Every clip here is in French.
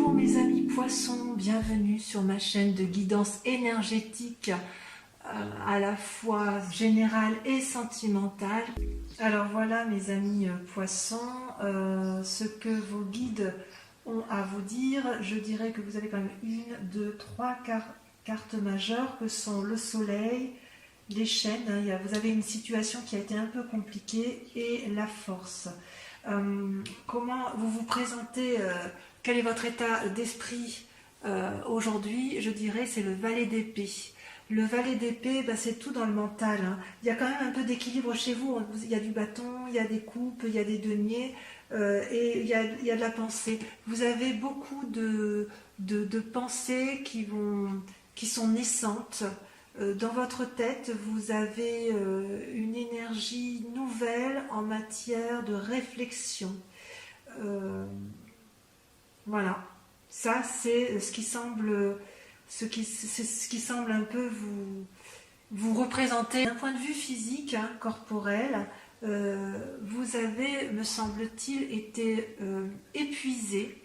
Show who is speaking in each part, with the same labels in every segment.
Speaker 1: Bonjour mes amis poissons, bienvenue sur ma chaîne de guidance énergétique à la fois générale et sentimentale. Alors voilà mes amis poissons, ce que vos guides ont à vous dire. Je dirais que vous avez quand même une, deux, trois cartes majeures que sont le soleil, les chaînes, vous avez une situation qui a été un peu compliquée et la force. Comment vous vous présentez, quel est votre état d'esprit aujourd'hui? Je dirais c'est le valet d'épée. Le valet d'épée, c'est tout dans le mental. Il y a quand même un peu d'équilibre chez vous. Il y a du bâton, il y a des coupes, il y a des deniers et il y a de la pensée. Vous avez beaucoup de pensées qui sont naissantes. Dans votre tête, vous avez une énergie nouvelle en matière de réflexion. Voilà, ça c'est ce qui semble un peu vous représenter. D'un point de vue physique, corporel, vous avez, me semble-t-il, été épuisé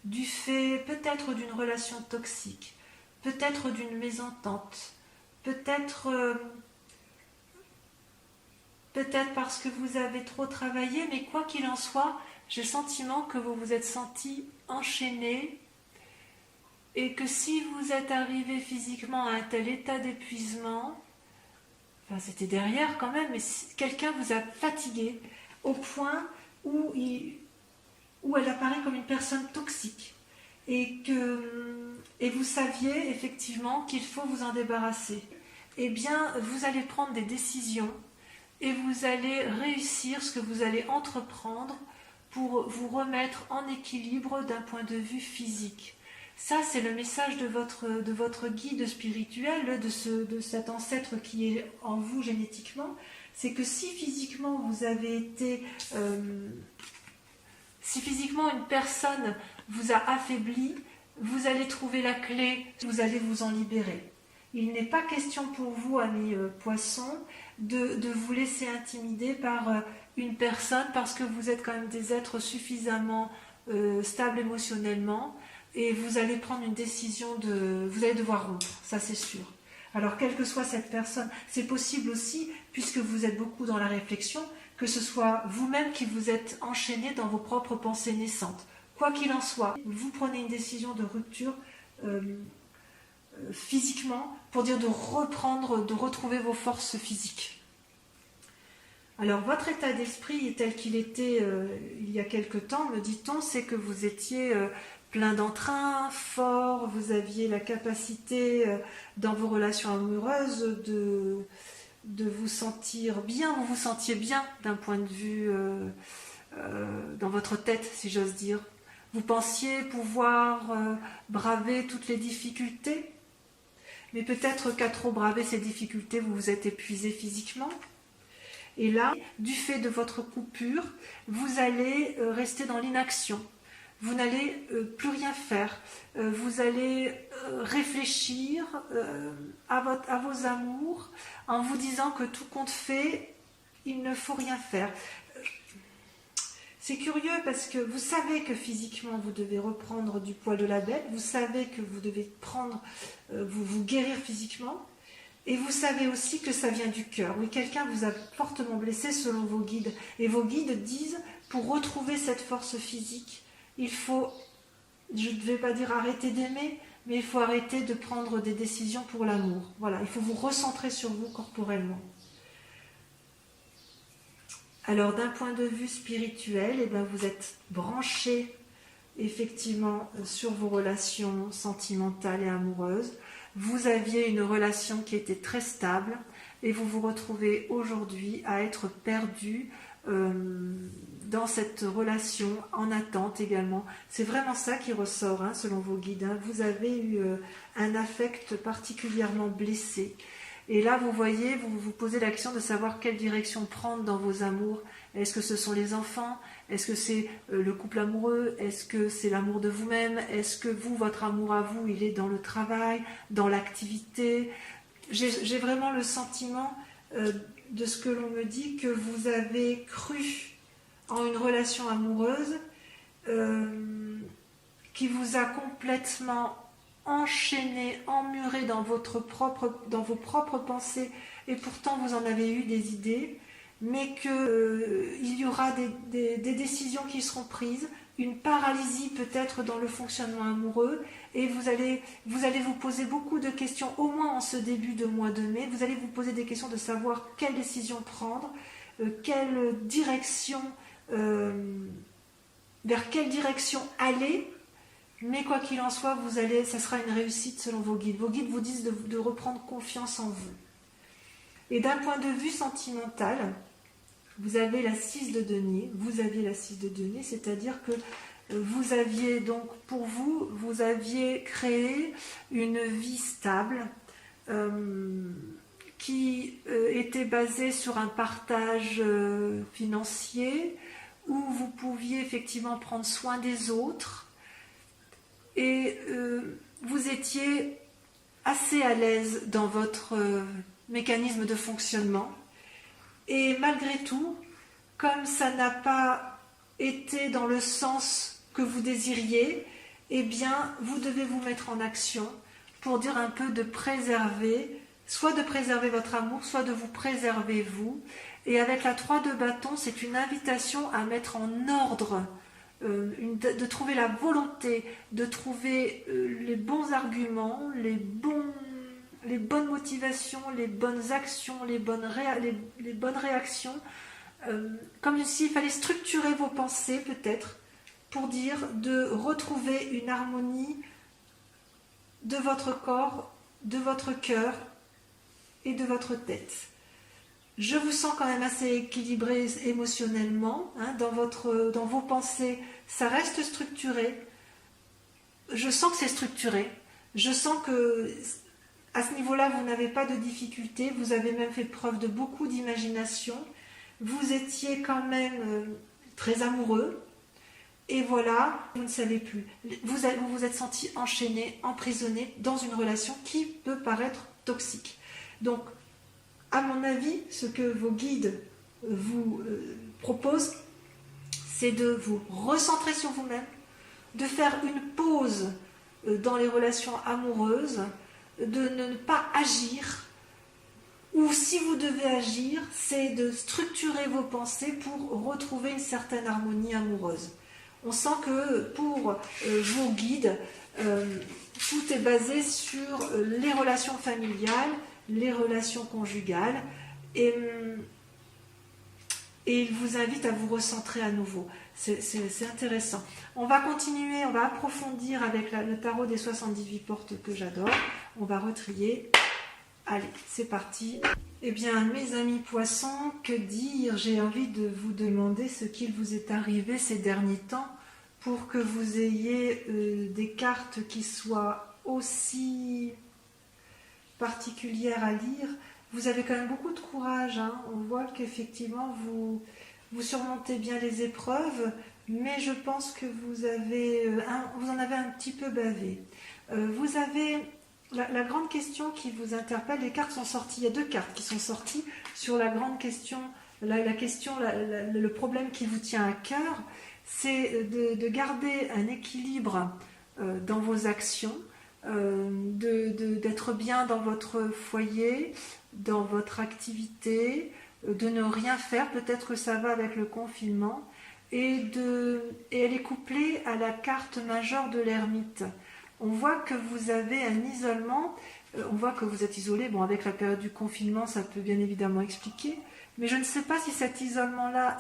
Speaker 1: du fait peut-être d'une relation toxique, peut-être d'une mésentente, peut-être parce que vous avez trop travaillé, mais quoi qu'il en soit, j'ai le sentiment que vous vous êtes senti enchaîné et que si vous êtes arrivé physiquement à un tel état d'épuisement, c'était derrière quand même, mais quelqu'un vous a fatigué au point où elle apparaît comme une personne toxique et vous saviez effectivement qu'il faut vous en débarrasser. Eh bien, vous allez prendre des décisions et vous allez réussir ce que vous allez entreprendre pour vous remettre en équilibre d'un point de vue physique. Ça, c'est le message de votre guide spirituel, de cet ancêtre qui est en vous génétiquement. C'est que si physiquement vous avez été... si physiquement une personne vous a affaibli, vous allez trouver la clé, vous allez vous en libérer. Il n'est pas question pour vous, amis poissons, de vous laisser intimider par une personne parce que vous êtes quand même des êtres suffisamment stables émotionnellement et vous allez prendre une décision vous allez devoir rompre, ça c'est sûr. Alors quelle que soit cette personne, c'est possible aussi, puisque vous êtes beaucoup dans la réflexion, que ce soit vous-même qui vous êtes enchaîné dans vos propres pensées naissantes. Quoi qu'il en soit, vous prenez une décision de rupture physiquement, pour dire de retrouver vos forces physiques. Alors votre état d'esprit tel qu'il était il y a quelque temps, me dit-on, c'est que vous étiez plein d'entrain, fort, vous aviez la capacité dans vos relations amoureuses de vous sentir bien, vous vous sentiez bien d'un point de vue dans votre tête, si j'ose dire. Vous pensiez pouvoir braver toutes les difficultés, mais peut-être qu'à trop braver ces difficultés, vous vous êtes épuisé physiquement. Et là, du fait de votre coupure, vous allez rester dans l'inaction. Vous n'allez plus rien faire. Vous allez réfléchir à vos amours en vous disant que tout compte fait, il ne faut rien faire. C'est curieux parce que vous savez que physiquement vous devez reprendre du poil de la bête, vous savez que vous devez vous guérir physiquement, et vous savez aussi que ça vient du cœur. Oui, quelqu'un vous a fortement blessé selon vos guides, et vos guides disent, pour retrouver cette force physique, il faut, je ne vais pas dire arrêter d'aimer, mais il faut arrêter de prendre des décisions pour l'amour. Voilà, il faut vous recentrer sur vous corporellement. Alors d'un point de vue spirituel, vous êtes branché effectivement sur vos relations sentimentales et amoureuses. Vous aviez une relation qui était très stable et vous vous retrouvez aujourd'hui à être perdu dans cette relation en attente également. C'est vraiment ça qui ressort selon vos guides. Vous avez eu un affect particulièrement blessé. Et là, vous voyez, vous vous posez la question de savoir quelle direction prendre dans vos amours. Est-ce que ce sont les enfants? Est-ce que c'est le couple amoureux? Est-ce que c'est l'amour de vous-même? Est-ce que votre amour à vous, il est dans le travail, dans l'activité? J'ai vraiment le sentiment de ce que l'on me dit, que vous avez cru en une relation amoureuse qui vous a complètement enchaîné, emmuré dans vos propres pensées, et pourtant vous en avez eu des idées, mais qu'il y aura des décisions qui seront prises, une paralysie peut-être dans le fonctionnement amoureux, et vous allez vous poser beaucoup de questions, au moins en ce début de mois de mai. Vous allez vous poser des questions de savoir quelle décision prendre, quelle direction, vers quelle direction aller. Mais quoi qu'il en soit, ça sera une réussite selon vos guides. Vos guides vous disent de reprendre confiance en vous. Et d'un point de vue sentimental, vous avez la 6 de denier. C'est-à-dire que vous aviez donc, pour vous, vous aviez créé une vie stable qui était basée sur un partage financier où vous pouviez effectivement prendre soin des autres. Et vous étiez assez à l'aise dans votre mécanisme de fonctionnement. Et malgré tout, comme ça n'a pas été dans le sens que vous désiriez, eh bien, vous devez vous mettre en action pour dire un peu de préserver, soit de préserver votre amour, soit de vous préserver vous. Et avec la 3 de bâton, c'est une invitation à mettre en ordre, de trouver la volonté, de trouver les bons arguments, les bonnes motivations, les bonnes actions, les bonnes réactions, comme s'il fallait structurer vos pensées peut-être, pour dire de retrouver une harmonie de votre corps, de votre cœur et de votre tête. Je vous sens quand même assez équilibré émotionnellement, hein, dans vos pensées, ça reste structuré. Je sens que c'est structuré. Je sens que à ce niveau-là, vous n'avez pas de difficulté. Vous avez même fait preuve de beaucoup d'imagination. Vous étiez quand même très amoureux. Et voilà, vous ne savez plus. Vous vous êtes senti enchaîné, emprisonné dans une relation qui peut paraître toxique. Donc, à mon avis, ce que vos guides vous proposent, c'est de vous recentrer sur vous-même, de faire une pause dans les relations amoureuses, de ne pas agir, ou si vous devez agir, c'est de structurer vos pensées pour retrouver une certaine harmonie amoureuse. On sent que pour vos guides, tout est basé sur les relations familiales, les relations conjugales, et il vous invite à vous recentrer à nouveau. C'est intéressant. On va continuer, on va approfondir avec le tarot des 78 portes que j'adore. On va retrier. Allez, c'est parti. Eh bien, mes amis poissons, que dire? J'ai envie de vous demander ce qu'il vous est arrivé ces derniers temps pour que vous ayez des cartes qui soient aussi particulières à lire. Vous avez quand même beaucoup de courage, hein. On voit qu'effectivement vous surmontez bien les épreuves, mais je pense que vous en avez un petit peu bavé. Vous avez la grande question qui vous interpelle. Les cartes sont sorties, il y a 2 cartes qui sont sorties sur la grande question, le problème qui vous tient à cœur, c'est de garder un équilibre dans vos actions, d'être bien dans votre foyer, dans votre activité, de ne rien faire, peut-être que ça va avec le confinement, et elle est couplée à la carte majeure de l'ermite. On voit que vous avez un isolement, on voit que vous êtes isolé. Bon, avec la période du confinement, ça peut bien évidemment expliquer, mais je ne sais pas si cet isolement-là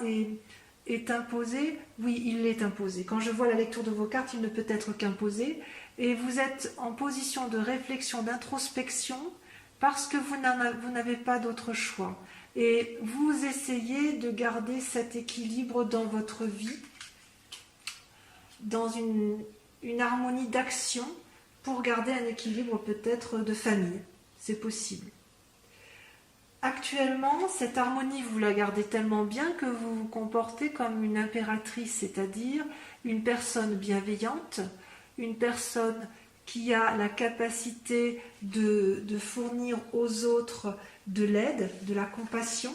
Speaker 1: est imposé. Oui, il est imposé. Quand je vois la lecture de vos cartes, il ne peut être qu'imposé, et vous êtes en position de réflexion, d'introspection, parce que vous n'avez pas d'autre choix. Et vous essayez de garder cet équilibre dans votre vie, dans une harmonie d'action, pour garder un équilibre peut-être de famille. C'est possible. Actuellement, cette harmonie, vous la gardez tellement bien que vous vous comportez comme une impératrice, c'est-à-dire une personne bienveillante, une personne qui a la capacité de fournir aux autres de l'aide, de la compassion.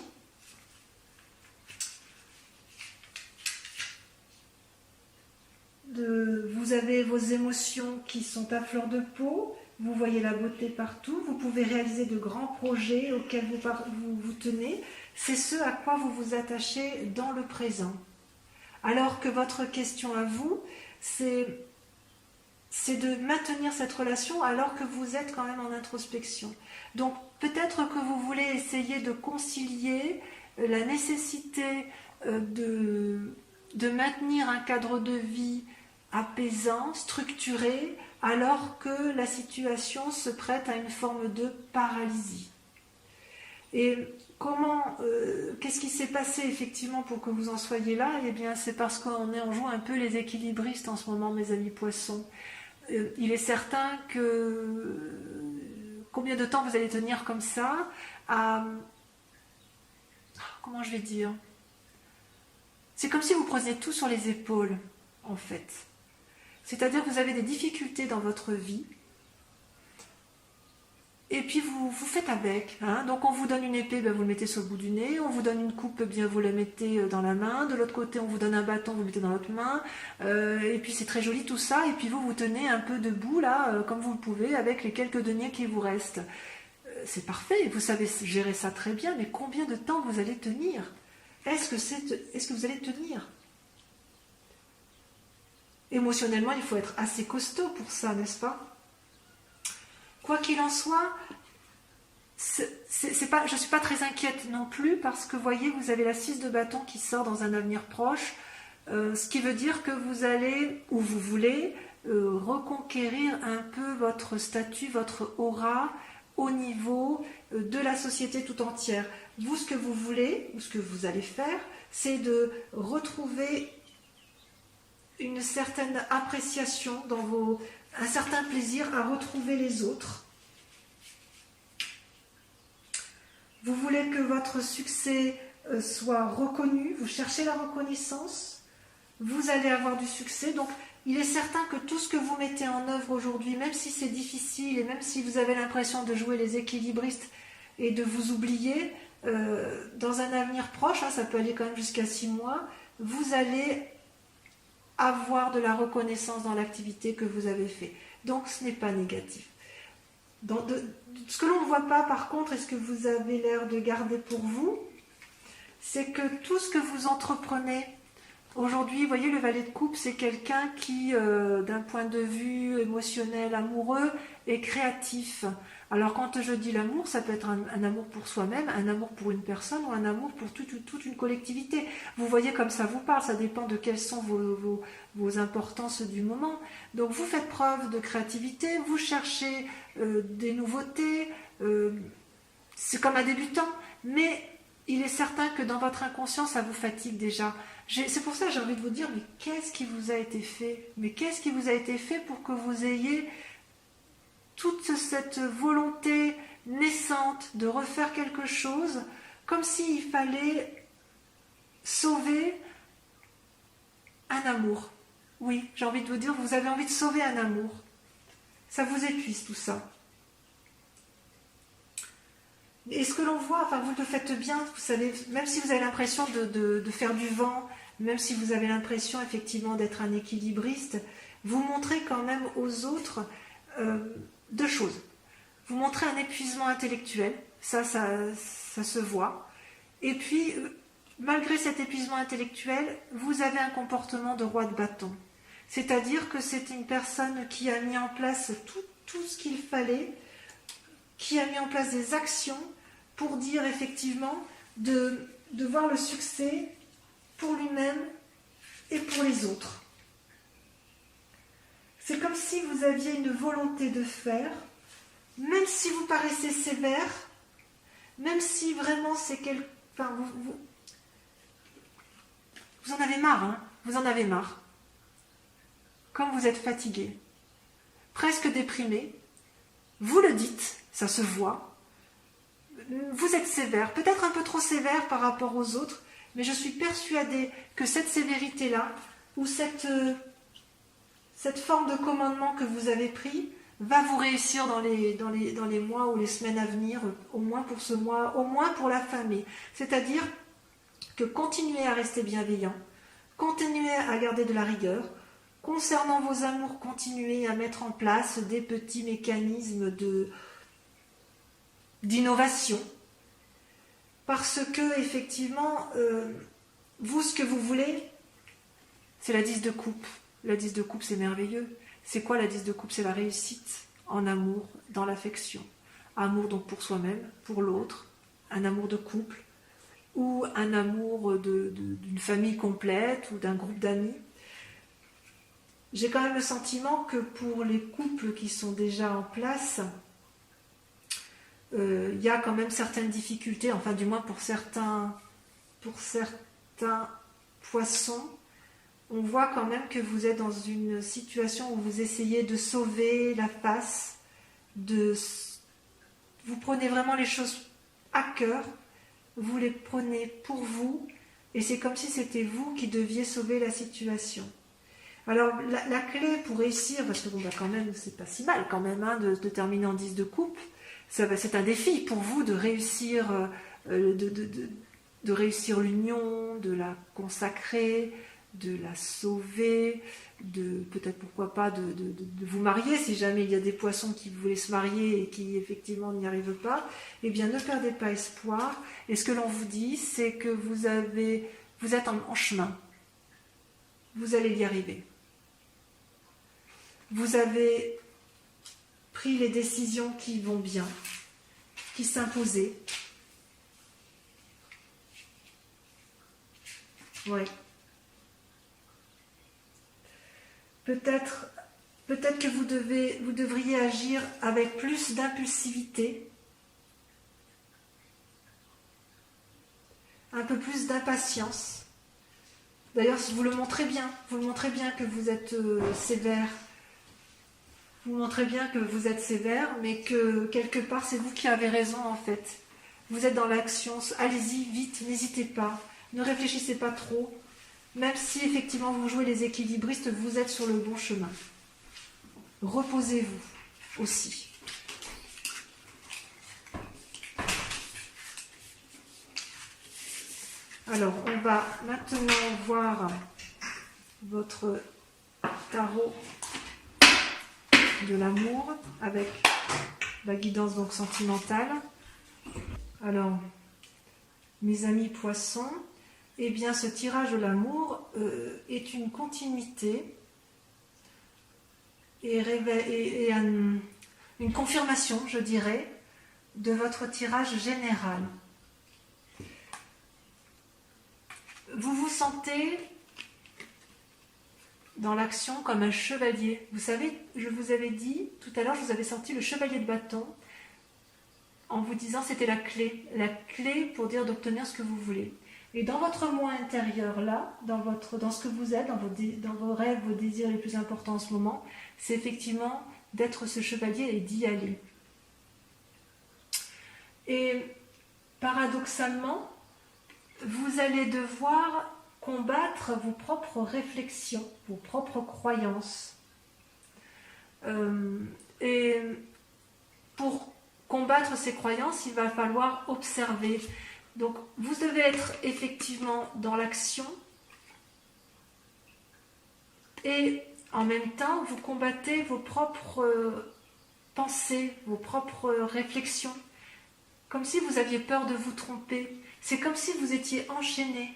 Speaker 1: vous avez vos émotions qui sont à fleur de peau, vous voyez la beauté partout, vous pouvez réaliser de grands projets auxquels vous tenez. C'est ce à quoi vous vous attachez dans le présent. Alors que votre question à vous, c'est de maintenir cette relation alors que vous êtes quand même en introspection. Donc peut-être que vous voulez essayer de concilier la nécessité de maintenir un cadre de vie apaisant, structuré, alors que la situation se prête à une forme de paralysie. Et qu'est-ce qui s'est passé effectivement pour que vous en soyez là? Eh bien, c'est parce qu'on joue un peu les équilibristes en ce moment, mes amis poissons. Il est certain que combien de temps vous allez tenir comme ça comment je vais dire? C'est comme si vous preniez tout sur les épaules, en fait. C'est-à-dire que vous avez des difficultés dans votre vie, et puis vous faites avec. Hein. Donc on vous donne une épée, vous le mettez sur le bout du nez. On vous donne une coupe, vous la mettez dans la main. De l'autre côté, on vous donne un bâton, vous le mettez dans l'autre main. Et puis c'est très joli tout ça. Et puis vous tenez un peu debout, là, comme vous le pouvez, avec les quelques deniers qui vous restent. C'est parfait, vous savez gérer ça très bien, mais combien de temps vous allez tenir? Est-ce que vous allez tenir? Émotionnellement, il faut être assez costaud pour ça, n'est-ce pas? Quoi qu'il en soit, je ne suis pas très inquiète non plus parce que, voyez, vous avez la 6 de bâton qui sort dans un avenir proche, ce qui veut dire que vous allez, ou vous voulez, reconquérir un peu votre statut, votre aura au niveau de la société tout entière. Vous, ce que vous voulez, ou ce que vous allez faire, c'est de retrouver une certaine appréciation un certain plaisir à retrouver les autres. Vous voulez que votre succès soit reconnu, vous cherchez la reconnaissance, vous allez avoir du succès. Donc il est certain que tout ce que vous mettez en œuvre aujourd'hui, même si c'est difficile et même si vous avez l'impression de jouer les équilibristes et de vous oublier, dans un avenir proche, ça peut aller quand même jusqu'à 6 mois, vous allez avoir de la reconnaissance dans l'activité que vous avez fait. Donc ce n'est pas négatif. Ce que l'on ne voit pas par contre, et ce que vous avez l'air de garder pour vous, c'est que tout ce que vous entreprenez aujourd'hui, vous voyez, le valet de coupe, c'est quelqu'un qui, d'un point de vue émotionnel, amoureux, est créatif. Alors quand je dis l'amour, ça peut être un amour pour soi-même, un amour pour une personne ou un amour pour toute une collectivité. Vous voyez comme ça vous parle, ça dépend de quelles sont vos importances du moment. Donc vous faites preuve de créativité, vous cherchez des nouveautés, c'est comme un débutant, mais il est certain que dans votre inconscient, ça vous fatigue déjà. C'est pour ça que j'ai envie de vous dire, mais qu'est-ce qui vous a été fait? Mais qu'est-ce qui vous a été fait pour que vous ayez toute cette volonté naissante de refaire quelque chose, comme s'il fallait sauver un amour? Oui, j'ai envie de vous dire, vous avez envie de sauver un amour. Ça vous épuise tout ça. Et ce que l'on voit, enfin vous le faites bien, vous savez, même si vous avez l'impression de faire du vent, même si vous avez l'impression effectivement d'être un équilibriste, vous montrez quand même aux autres deux choses. Vous montrez un épuisement intellectuel, ça se voit. Et puis, malgré cet épuisement intellectuel, vous avez un comportement de roi de bâton. C'est-à-dire que c'est une personne qui a mis en place tout ce qu'il fallait, qui a mis en place des actions pour dire effectivement de voir le succès pour lui-même et pour les autres. C'est comme si vous aviez une volonté de faire, même si vous paraissez sévère, même si vraiment c'est enfin, vous en avez marre, hein, vous en avez marre. Comme vous êtes fatigué, presque déprimé, vous le dites, ça se voit, vous êtes sévère, peut-être un peu trop sévère par rapport aux autres, mais je suis persuadée que cette sévérité-là, ou cette forme de commandement que vous avez pris, va vous réussir dans les mois ou les semaines à venir, au moins pour ce mois, au moins pour la famille. C'est-à-dire que continuez à rester bienveillant, continuez à garder de la rigueur, concernant vos amours, continuez à mettre en place des petits mécanismes d'innovation. Parce que, effectivement, vous, ce que vous voulez, c'est la 10 de coupe. La 10 de coupe, c'est merveilleux. C'est quoi la 10 de coupe? C'est la réussite en amour, dans l'affection. Amour donc pour soi-même, pour l'autre, un amour de couple, ou un amour d'une famille complète, ou d'un groupe d'amis. J'ai quand même le sentiment que pour les couples qui sont déjà en place, il y a quand même certaines difficultés, enfin du moins pour certains poissons, on voit quand même que vous êtes dans une situation où vous essayez de sauver la face, vous prenez vraiment les choses à cœur, vous les prenez pour vous, et c'est comme si c'était vous qui deviez sauver la situation. Alors la clé pour réussir, parce que bon, bah, quand même c'est pas si mal quand même hein, de terminer en 10 de coupe, c'est un défi pour vous de réussir, de réussir l'union, de la consacrer, de la sauver, peut-être pourquoi pas de vous marier si jamais il y a des poissons qui voulaient se marier et qui effectivement n'y arrivent pas. Eh bien ne perdez pas espoir, et ce que l'on vous dit c'est que vous êtes en chemin, vous allez y arriver. Vous avez pris les décisions qui vont bien, qui s'imposaient. Ouais. Peut-être que vous devriez agir avec plus d'impulsivité, un peu plus d'impatience. D'ailleurs, vous le montrez bien que vous êtes sévère. Vous montrez bien que vous êtes sévère, mais que quelque part, c'est vous qui avez raison en fait. Vous êtes dans l'action, allez-y, vite, n'hésitez pas, ne réfléchissez pas trop. Même si effectivement vous jouez les équilibristes, vous êtes sur le bon chemin. Reposez-vous aussi. Alors, on va maintenant voir votre tarot de l'amour avec la guidance donc sentimentale. Alors, mes amis poissons, eh bien ce tirage de l'amour est une continuité et une confirmation, je dirais, de votre tirage général. Vous vous sentez dans l'action comme un chevalier. Vous savez, je vous avais dit, tout à l'heure, je vous avais sorti le chevalier de bâton en vous disant c'était la clé pour dire d'obtenir ce que vous voulez. Et dans votre moi intérieur, là, dans ce que vous êtes, dans vos rêves, vos désirs les plus importants en ce moment, c'est effectivement d'être ce chevalier et d'y aller. Et paradoxalement, vous allez devoir combattre vos propres réflexions, vos propres croyances. Et pour combattre ces croyances, il va falloir observer. Donc, vous devez être effectivement dans l'action et en même temps, vous combattez vos propres pensées, vos propres réflexions, comme si vous aviez peur de vous tromper. C'est comme si vous étiez enchaîné.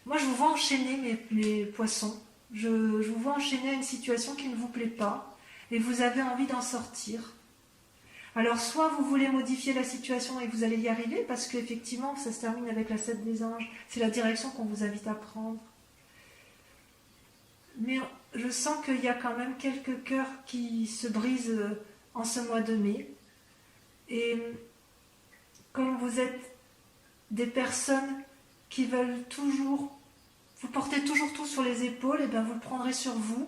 Speaker 1: Moi, je vous vois enchaîner, mes poissons. Je vous vois enchaîner à une situation qui ne vous plaît pas et vous avez envie d'en sortir. Alors, soit vous voulez modifier la situation et vous allez y arriver, parce qu'effectivement, ça se termine avec la 7 des anges. C'est la direction qu'on vous invite à prendre. Mais je sens qu'il y a quand même quelques cœurs qui se brisent en ce mois de mai. Et comme vous êtes des personnes qui veulent toujours, vous portez toujours tout sur les épaules, et bien vous le prendrez sur vous.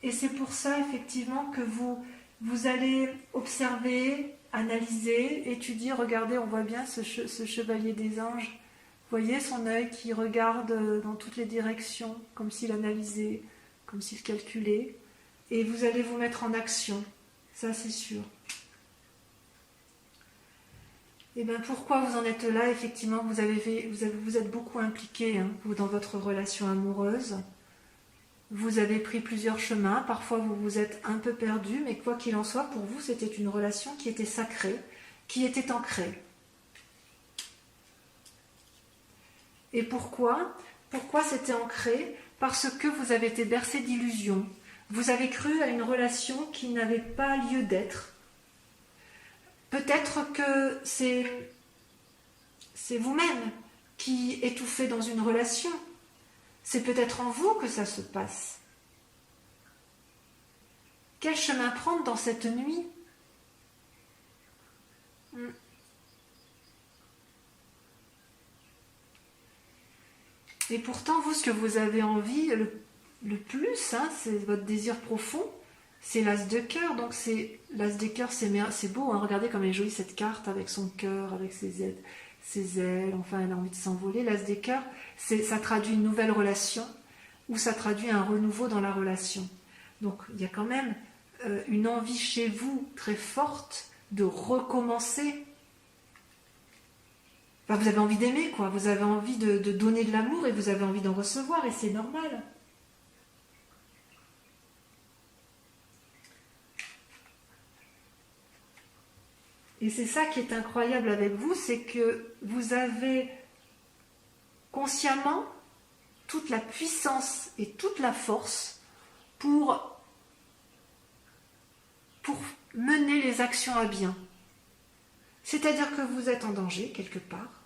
Speaker 1: Et c'est pour ça, effectivement, que vous allez observer, analyser, étudier, regarder, on voit bien ce chevalier des anges. Vous voyez son œil qui regarde dans toutes les directions, comme s'il analysait, comme s'il calculait. Et vous allez vous mettre en action, ça c'est sûr. Et bien pourquoi vous en êtes là? Effectivement, vous êtes beaucoup impliqué dans votre relation amoureuse. vous avez pris plusieurs chemins, parfois vous vous êtes un peu perdu, mais quoi qu'il en soit, pour vous, c'était une relation qui était sacrée, qui était ancrée. Et pourquoi? Pourquoi c'était ancré? Parce que vous avez été bercé d'illusions. Vous avez cru à une relation qui n'avait pas lieu d'être. Peut-être que c'est vous-même qui étouffez dans une relation. C'est peut-être en vous que ça se passe. Quel chemin prendre dans cette nuit? Et pourtant, vous, ce que vous avez envie le plus, hein, c'est votre désir profond, c'est l'as de cœur. Donc l'as de cœur, c'est beau, hein, regardez comme elle est jolie cette carte avec son cœur, avec ses ailes, enfin elle a envie de s'envoler. L'as de cœur, ça traduit une nouvelle relation, ou ça traduit un renouveau dans la relation. Donc il y a quand même une envie chez vous très forte de recommencer. Enfin, vous avez envie d'aimer, quoi. Vous avez envie de donner de l'amour et vous avez envie d'en recevoir, et c'est normal. Et c'est ça qui est incroyable avec vous, c'est que vous avez consciemment toute la puissance et toute la force pour mener les actions à bien. C'est-à-dire que vous êtes en danger quelque part.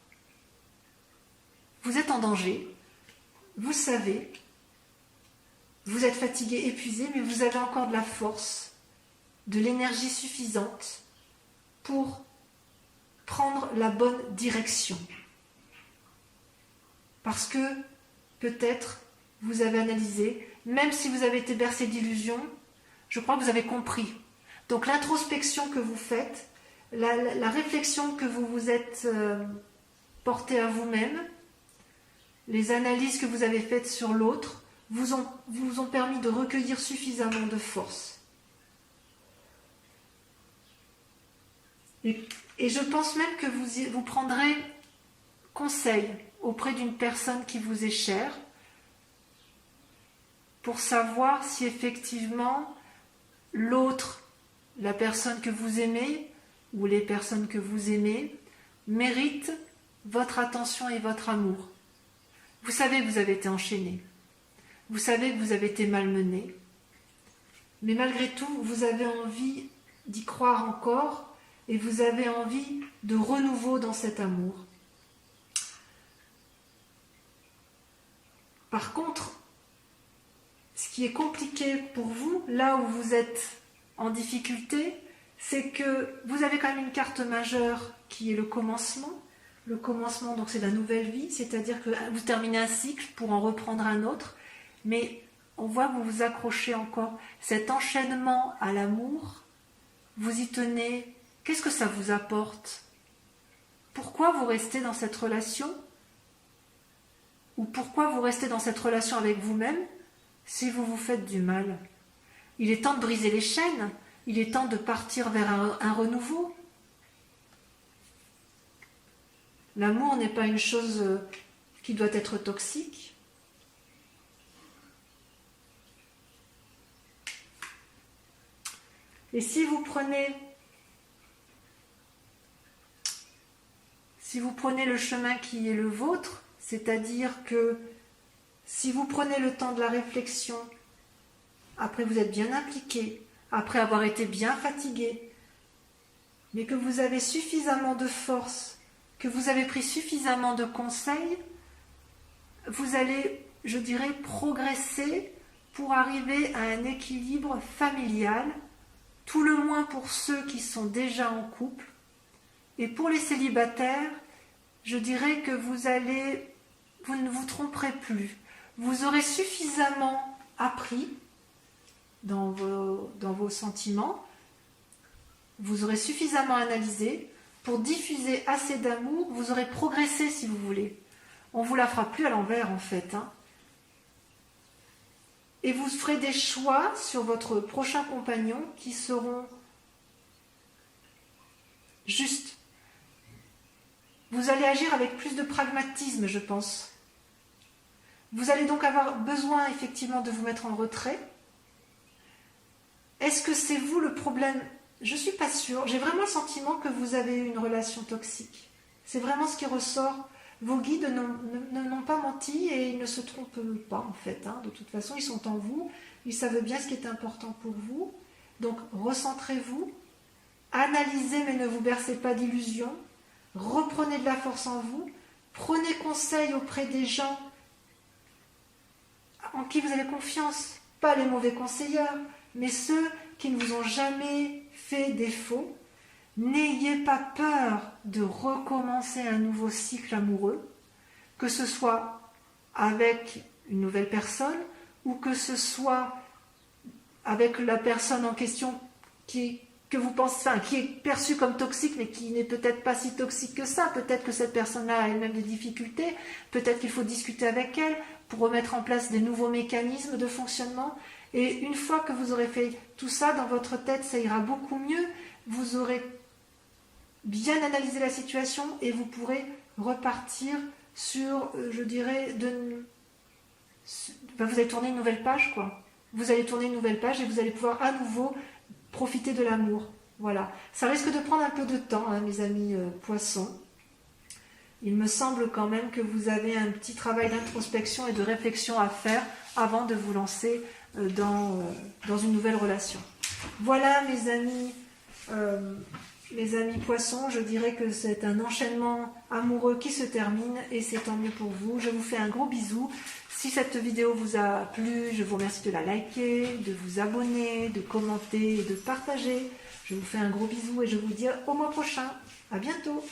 Speaker 1: Vous êtes en danger, vous savez, vous êtes fatigué, épuisé, mais vous avez encore de la force, de l'énergie suffisante pour prendre la bonne direction. Parce que peut-être vous avez analysé, même si vous avez été bercé d'illusions, je crois que vous avez compris. Donc l'introspection que vous faites, la réflexion que vous vous êtes portée à vous-même, les analyses que vous avez faites sur l'autre, vous ont permis de recueillir suffisamment de force. Et je pense même que vous prendrez conseil auprès d'une personne qui vous est chère pour savoir si effectivement l'autre, la personne que vous aimez ou les personnes que vous aimez, méritent votre attention et votre amour. Vous savez que vous avez été enchaîné, vous savez que vous avez été malmené, mais malgré tout, vous avez envie d'y croire encore et vous avez envie de renouveau dans cet amour. Par contre, ce qui est compliqué pour vous, là où vous êtes en difficulté, c'est que vous avez quand même une carte majeure qui est le commencement. Le commencement, donc c'est la nouvelle vie, c'est-à-dire que vous terminez un cycle pour en reprendre un autre, mais on voit que vous vous accrochez encore. Cet enchaînement à l'amour, vous y tenez. Qu'est-ce que ça vous apporte? Pourquoi vous restez dans cette relation? Ou pourquoi vous restez dans cette relation avec vous-même si vous vous faites du mal? Il est temps de briser les chaînes, il est temps de partir vers un renouveau. L'amour n'est pas une chose qui doit être toxique. Et si vous prenez le chemin qui est le vôtre, c'est-à-dire que si vous prenez le temps de la réflexion, après vous êtes bien impliqué, après avoir été bien fatigué, mais que vous avez suffisamment de force, que vous avez pris suffisamment de conseils, vous allez, je dirais, progresser pour arriver à un équilibre familial, tout le moins pour ceux qui sont déjà en couple. Et pour les célibataires, je dirais que vous ne vous tromperez plus. Vous aurez suffisamment appris dans vos sentiments, vous aurez suffisamment analysé pour diffuser assez d'amour, vous aurez progressé si vous voulez. On ne vous la fera plus à l'envers en fait. Et vous ferez des choix sur votre prochain compagnon qui seront justes. Vous allez agir avec plus de pragmatisme, je pense. Vous allez donc avoir besoin effectivement de vous mettre en retrait. Est-ce que c'est vous le problème? Je ne suis pas sûre. J'ai vraiment le sentiment que vous avez eu une relation toxique. C'est vraiment ce qui ressort. Vos guides n'ont pas menti et ils ne se trompent pas en fait. De toute façon, ils sont en vous. Ils savent bien ce qui est important pour vous. Donc, recentrez-vous. Analysez, mais ne vous bercez pas d'illusions. Reprenez de la force en vous. Prenez conseil auprès des gens en qui vous avez confiance. Pas les mauvais conseillers, mais ceux qui ne vous ont jamais fait défaut. N'ayez pas peur de recommencer un nouveau cycle amoureux, que ce soit avec une nouvelle personne ou que ce soit avec la personne en question qui est perçue comme toxique mais qui n'est peut-être pas si toxique que ça. Peut-être que cette personne-là a elle-même des difficultés, peut-être qu'il faut discuter avec elle pour remettre en place des nouveaux mécanismes de fonctionnement. Et une fois que vous aurez fait tout ça dans votre tête, ça ira beaucoup mieux. Vous aurez bien analysé la situation et vous pourrez repartir sur, je dirais, vous allez tourner une nouvelle page, quoi. Vous allez tourner une nouvelle page et vous allez pouvoir à nouveau profiter de l'amour. Voilà. Ça risque de prendre un peu de temps, mes amis poissons. Il me semble quand même que vous avez un petit travail d'introspection et de réflexion à faire avant de vous lancer dans une nouvelle relation. Voilà, mes amis poissons, je dirais que c'est un enchaînement amoureux qui se termine et c'est tant mieux pour vous. Je vous fais un gros bisou. Si cette vidéo vous a plu, je vous remercie de la liker, de vous abonner, de commenter et de partager. Je vous fais un gros bisou et je vous dis au mois prochain. À bientôt.